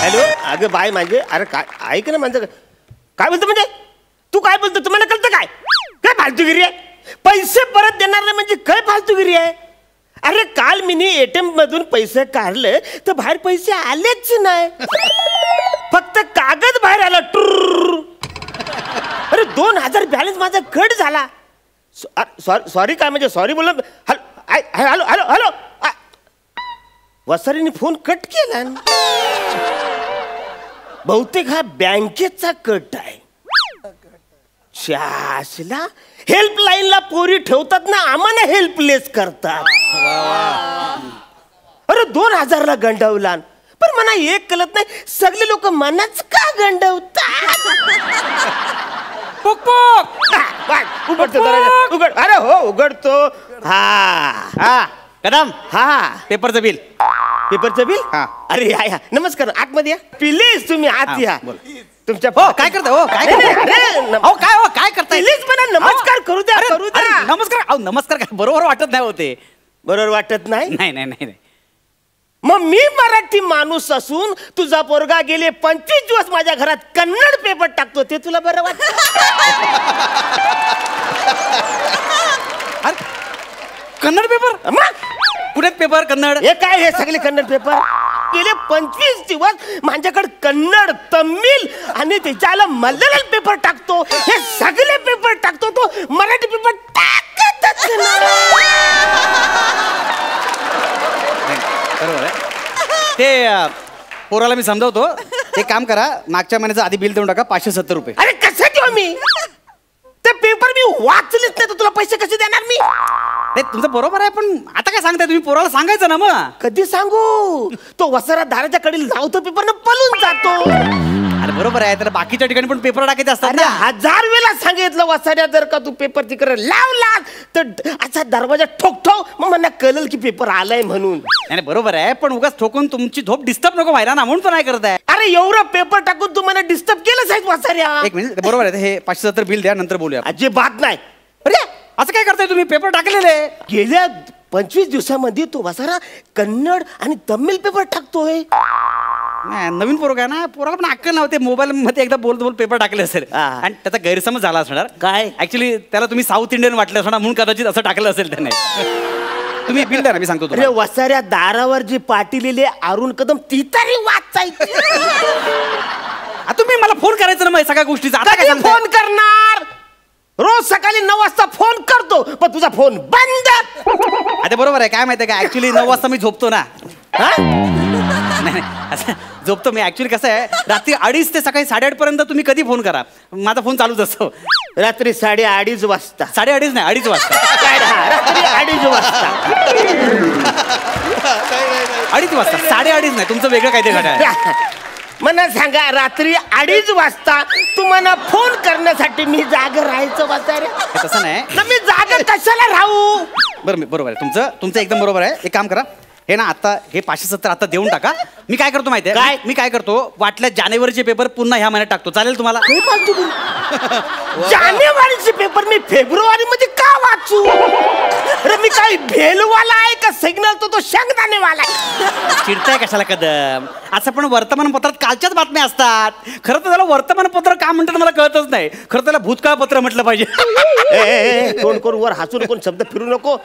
Hello अगं bye माझे अरे काय ऐक ना माझं काय बोलतो म्हणजे तू काय बोलतो तुम्हाला कळतं काय काय फालतूगिरी आहे पैसे परत देणार नाही म्हणजे काय फालतूगिरी आहे अरे काल मी एटीएम मधून पैसे काढले तर बाहेर पैसे आलेच नाही फक्त कागद बाहेर आला अरे 2000 बॅलन्स माझा कट झाला सॉरी काय म्हणजे सॉरी बोल हॅलो हॅलो हॅलो वसारीने फोन कट केला बहुतेक हा बँकेचा कट आहे शासला हेल्पलाईनला पोरी ठेवतात ना आम्हाला हेल्पलेस करतात अरे 2000ला गंडवला पण मला एक कळत नाही सगळे लोक मनाच का गंडवतात उघडतो उघड अरे हो उघडतो हा कदम हा पेपरचं बिल अरे या नमस्कार आतमध्ये या प्लीज तुम्ही आत या तुमच्या काय करता हो काय करताय प्लीज मला नमस्कार करू द्या नमस्कार नमस्कार काय बरोबर वाटत नाही होते बरोबर वाटत नाही नाही नाही नाही मग मी मराठी माणूस असून तुझा पोरगा गेले 25 दिवस माझ्या घरात कन्नड पेपर टाकतो ते तुला बरं वाटत कन्नड पेपर मग पुण्यात पेपर कन्नड हे काय हे सगळे कन्नड पेपर गेले 25 दिवस माझ्याकडे कन्नड तमिळ आणि त्याच्याला मल्याळम पेपर टाकतो हे सगळे पेपर टाकतो तो मराठी पेपर टाकतच बरोबर आहे ते पोराला मी समजावतो एक काम करा मागच्या महिन्याचं आधी बिल देऊन टाका 570 रुपये अरे कसं देऊ मी ते पेपर मी वाचलेच नाही तर तुला पैसे कसे देणार मी नाही तुमचं बरोबर आहे पण आता काय सांगताय तुम्ही पोराला सांगायचं ना मग कधी सांगू तो वसारा दाराच्या कडे लावतो पेपर न पळून जातो अरे बरोबर आहे तर बाकीच्या ठिकाणी पण पेपर टाकायचे असतात ना 1000 वेळा सांगितलं वसाऱ्या जर का तू पेपर तिकडे लावला तर असा दरवाजा ठोक मग मला कळलं की पेपर आलाय म्हणून नाही बरोबर आहे पण उगाच ठोकून तुमची झोप डिस्टर्ब नको व्हायला ना म्हणून पण नाही करताय अरे एवढं पेपर टाकून तू मला डिस्टर्ब केलं साहेब वसाऱ्या एक मिनिट बरोबर आहे हे 570 बिल द्या नंतर बोलूया अजिबात नाही अरे असं काय करताय तुम्ही पेपर टाकलेले गेल्या 25 दिवसामध्ये तो वसारा कन्नड आणि तमिळ पेपर टाकतोय नाही नवीन पोरग आहे ना पोराला पण अक्कल नव्हते मोबाईल मध्ये एकदा बोल पेपर टाकले असेल आणि त्याचा गैरसमज झाला असणार काय ऍक्च्युली त्याला तुम्ही साऊथ इंडियन वाटलं असणार म्हणून कदाचित असं टाकलं असेल त्याने तुम्ही बिल द्या ना मी सांगतो अरे वसाऱ्या दारावर जी पाटी लिहिली अरुण कदम ती तरी वाचायची तुम्ही मला फोन करायचं ना मग सगळ्या गोष्टीचा आता काय फोन करणार रोज सकाळी 9 वाजता फोन करतो पण तुझा फोन बंद आता बरोबर आहे काय माहिती का ऍक्च्युली 9 वाजता मी झोपतो ना नाही असं झोपतो मी ऍक्च्युली कसं आहे रात्री 2:30 ते सकाळी 8:30 पर्यंत तुम्ही कधी फोन करा माझा फोन चालूच असतो रात्री 2:30 वाजता 2:30 नाही 2:30 वाजता रात्री 2:30 वाजता 2:30 वाजता 2:30 नाही तुमचं वेगळं काहीतरी घडा मला सांगा रात्री 2:30 वाजता तुम्हाला फोन करण्यासाठी मी जाग राहायचं वाचारे तसं नाही मी जाग कशाला राहू बरोबर आहे तुमचं एकदम बरोबर आहे एक काम करा हे ना आता हे 570 आता देऊन टाका मी काय करतो माहिती आहे मी काय करतो वाटल्या जानेवारीचे पेपर पुन्हा ह्या महिन्यात टाकतो चालेल तुम्हाला जानेवारीचे पेपर मी फेब्रुवारी मध्ये का वाचू अरे मी काय भेलवाला आहे का सिग्नल तो शेंगदाणेवाला चिडताय कशाला कदम असं पण वर्तमानपत्रात कालच्याच बातम्या असतात खरं तर त्याला वर्तमानपत्र का म्हणतात मला कळतच नाही खरं त्याला भूतकाळ पत्र म्हटलं पाहिजे कोण कोण वर हसून कोण शब्द फिरू नको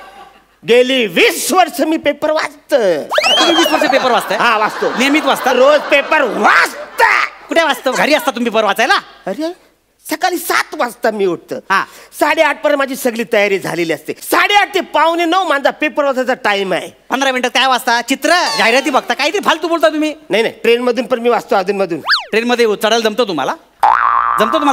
गेली 20 वर्ष मी पेपर वाचतो 20 वर्ष पेपर वाचताय हा वाचतो नियमित वाचता रोज पेपर वाचता कुठे वाचतो घरी असता तुम्ही पेपर वाचायला अरे सकाळी 7 वाजता मी उठतो 8:30 पर्यंत माझी सगळी तयारी झालेली असते 8:30 ते 8:45 माझा पेपर वाचायचा टाइम आहे 15 मिनिटं काय वाचता चित्र जाहिराती बघता काहीतरी फालतू बोलता तुम्ही नाही ट्रेन मधून पण मी वाचतो अधून मधून ट्रेन मध्ये चढायला जमतो तुम्हाला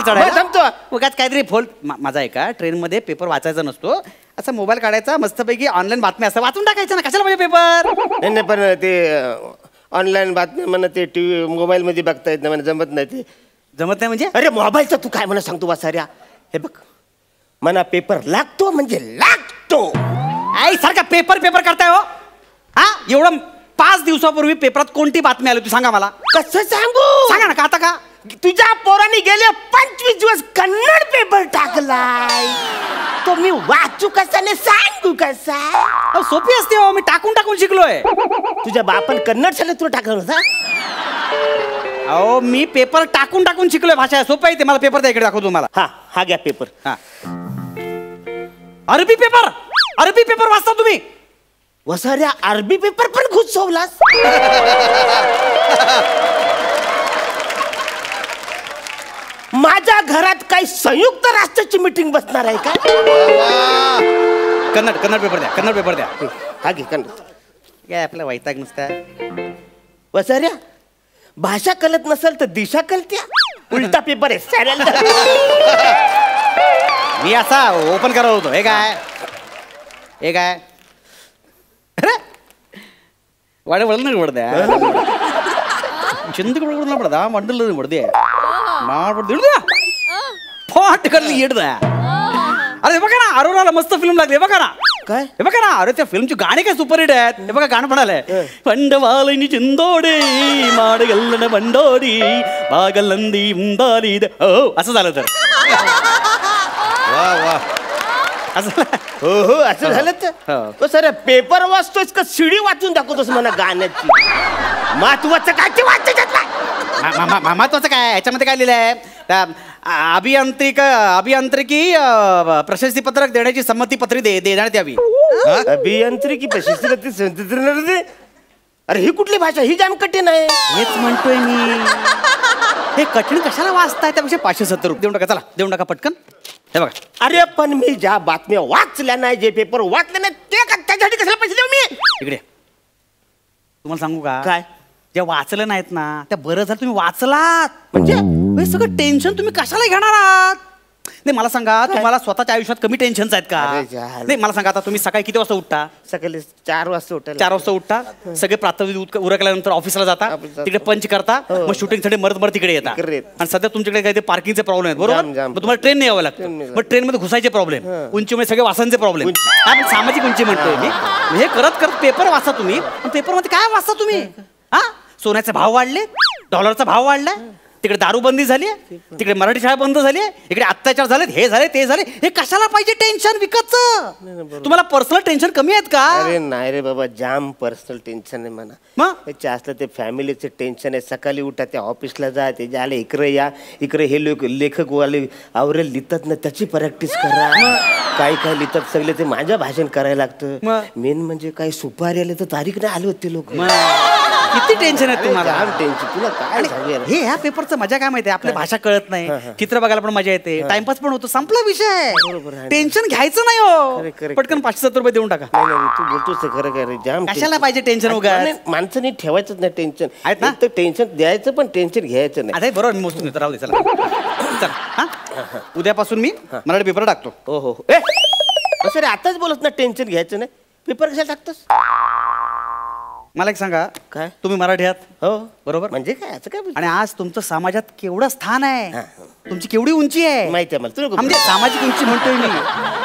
चढायला जमतो उगाच काहीतरी फोल माझा आहे का ट्रेन मध्ये पेपर वाचायचा नसतो असं मोबाईल काढायचा मस्तपैकी ऑनलाईन बातम्या असं वाचून टाकायचं ना कशाला पाहिजे पेपर नाही पण ते ऑनलाईन बातम्या मला ते टीव्ही मोबाईल मध्ये बघता येत नाही मला जमत नाही ते जमत नाही म्हणजे अरे मोबाईलचा तू काय मला सांगतो वासाऱ्या हे बघ मला पेपर लागतो म्हणजे लागतो आई सारखा पेपर करताय हो हा एवढं 5 दिवसापूर्वी पेपरात कोणती बातमी आली तू सांगा मला कसं सांगू सांगा ना का आता का तुझ्या पोरांनी गेले 25 दिवस कन्नड पेपर टाकलाय तो मी वाचू कसा ने सांगू कसा सोपी असते हो मी टाकून शिकलोय तुझ्या बापान कन्नड शाळेत तुला टाकलं होता अहो मी पेपर टाकून टाकून शिकलोय भाषा. सोपं आहे ते. मला पेपर द्या, इकडे दाखवतो तुम्हाला. हा घ्या पेपर. हा अरबी पेपर. अरबी पेपर वाचता तुम्ही? वसाऱ्या अरबी पेपर पण घुसवलास. माझ्या घरात काही संयुक्त राष्ट्राची मीटिंग बसणार आहे का? कन्नड पेपर द्या. कन्नड पेपर द्या. हा घे कन्नड. काय आपला वैताग नुसता. वसाऱ्या भाषा कळत नसेल तर दिशा कळत्या. उलटा पेपर आहे साऱ्याला. मी असा ओपन करत होतो. हे काय वाडे वळण पडद्या चिंत पडदा मंडल पडदे फाट करली येडदा. अरे बघा ना अरोराला मस्त फिल्म लागली. बघा ना काय हे बघा ना. अरे त्या फिल्मची गाणी काय सुपरहिट आहेत. हे बघा गाणं म्हणालंय पंडवालिनी चिंदोडे माडगल्लन बंडोरी बागलंदी उंदाली हो असं झालं तर. वा वा असं हो असं झालं तर. सर पेपर वाचतोयस का शिडी वाचून दाखवतोस मला गाण्याची? महत्वाचं काय ते वाचायच्यात नाही. महत्वाचं काय याच्यामध्ये काय लिहिलं आहे? अभियांत्रिकी प्रशस्ती पत्रक देण्याची संमती पत्री देण्यात यावी. अभियांत्रिकी प्रशस्ती. अरे ही कुठली भाषा? ही जाम कठीण आहे. हेच म्हणतोय मी. हे कठीण कशाला वाचताय? त्यापेक्षा 570 रुपये देऊन टाका. चला देऊन टाका पटकन. हे बघा. अरे पण मी ज्या बातम्या वाचल्या नाही, जे पेपर वाचले नाही ते त्याच्यासाठी कशाला पैसे देऊ मी? इकडे तुम्हाला सांगू का? काय? ज्या वाचलं नाहीत ना त्या बरं झालं तुम्ही वाचलात. म्हणजे हे सगळं टेन्शन तुम्ही कशाला घेणार आहात? नाही मला सांगा तुम्हाला स्वतःच्या आयुष्यात कमी टेन्शन्स आहेत का? अरे झालं. नाही मला सांगा आता तुम्ही सकाळी किती वाजता उठता? सकाळी 4 वाजता उठायला. 4 वाजता उठता. सगळे प्रातःविधी उरकल्यानंतर ऑफिसला जाता. ऑफिसला तिकडे पंच करता. मग शूटिंगसाठी मरत तिकडे येता. इकडे येत. आणि सध्या तुमच्याकडे काही ते पार्किंगचे प्रॉब्लेम आहेत बरोबर. जाम. मग तुम्हाला ट्रेन यावं लागतं. मग ट्रेनमध्ये घुसायचे प्रॉब्लेम, उंचीमुळे सगळे वासांचे प्रॉब्लेम. आपण सामाजिक उंची म्हणतोय मी. हे करत करत पेपर वाचा तुम्ही. पेपरमध्ये काय वाचता तुम्ही? हा सोन्याचे भाव वाढले, डॉलरचा भाव वाढलाय, तिकडे दारूबंदी झाली, तिकडे मराठी शाळा बंद झाली, इकडे अत्याचार झाले, हे झाले ते झाले. हे कशाला पाहिजे टेन्शन विकतचं? तुम्हाला पर्सनल टेन्शन कमी आहेत का? अरे नाही रे बाबा, जाम पर्सनल टेन्शन आहे म्हणा. मग त्याच्या असलं ते फॅमिलीचं टेन्शन आहे. सकाळी उठा, त्या ऑफिसला जा, ते झाले इकडे या, इकडे हे लेखक वाले आवरेल लिहितात ना, त्याची प्रॅक्टिस करा. काय काय लिहितात सगळे, ते माझ्या भाषण करायला लागतं. मेन म्हणजे काही सुपारी आले तर तारीख नाही आले होते लोक. किती टेन्शन आहे तुम्हाला? टेन्शन तुला काय सांगूया. हे ह्या पेपरचं मजा काय माहितीये? आपल्या भाषा कळत नाही, चित्र बघायला पण मजा येते, टाइमपास पण होतो, संपला विषय. टेन्शन घ्यायचं नाही हो. पटकन 570 रुपये देऊन टाका. तू बोलतोस ते खरं काय रे? जाम कशाला पाहिजे टेन्शन वगैरे? माणसाने ठेवायचंच नाही टेन्शन. आहेत ना? तर टेन्शन द्यायचं पण टेन्शन घ्यायचं नाही. अरे बरोबर, मी मोजून घेतो. राहू दे चला. चला हा उद्यापासून मी मराठी पेपर टाकतो. हो हो. असं रे आताच बोलत ना टेन्शन घ्यायचं नाही. पेपर कशाला टाकतोस? मला एक सांगा, काय तुम्ही मराठी आहात? हो बरोबर. म्हणजे काय असं काय? आणि आज तुमचं समाजात केवढं स्थान आहे, तुमची केवढी उंची आहे माहिती आहे मला. म्हणजे सामाजिक उंची म्हणतोय मी.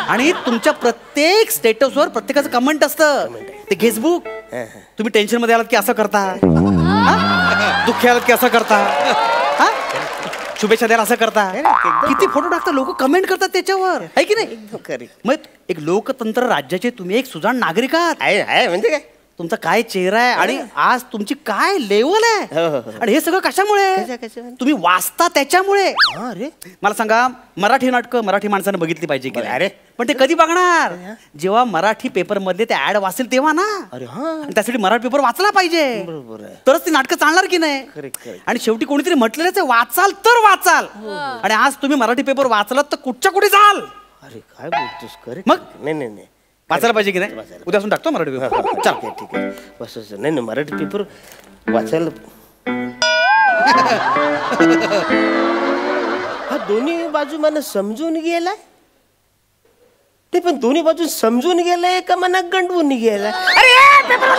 आणि तुमच्या प्रत्येक स्टेटसवर प्रत्येकाचं कमेंट असतं. ते फेसबुक. तुम्ही टेन्शन मध्ये आलात की असं करता, दुःखी आलात की असं करता, शुभेच्छा द्यायला असं करता, किती फोटो टाकता, लोक कमेंट करतात त्याच्यावर, आहे की नाही? मग एक लोकतंत्र राज्याचे तुम्ही एक सुजाण नागरिक आहात. आहे म्हणजे काय? तुमचा काय चेहरा आहे आणि आज तुमची काय लेवल आहे. आणि हे सगळं कशामुळे? तुम्ही वाचता त्याच्यामुळे. अरे मला सांगा, मराठी नाटकं मराठी माणसाने बघितली पाहिजे की? अरे पण ते कधी बघणार? जेव्हा मराठी पेपर मध्ये ते ऍड वाचेल तेव्हा ना. अरे आणि त्यासाठी मराठी पेपर वाचला पाहिजे, बरोबर आहे. तरच ती नाटकं चालणार की नाही. आणि शेवटी कोणीतरी म्हटलेलंच आहे, वाचाल तर वाचाल. आणि आज तुम्ही मराठी पेपर वाचलात तर कुठच्या कुठे जाल. अरे काय बोलतोस? खरे मग नाही नाही नाही वाचायला पाहिजे की नाही? उद्यापासून टाकतो मराठी पेपर. चल ठीक आहे. बस नाही नाही, मराठी पेपर वाचायला. हा दोन्ही बाजू मला समजून गेलाय. ते पण दोन्ही बाजू समजून गेलाय का मना गंडवून गेलाय? अरे पेपर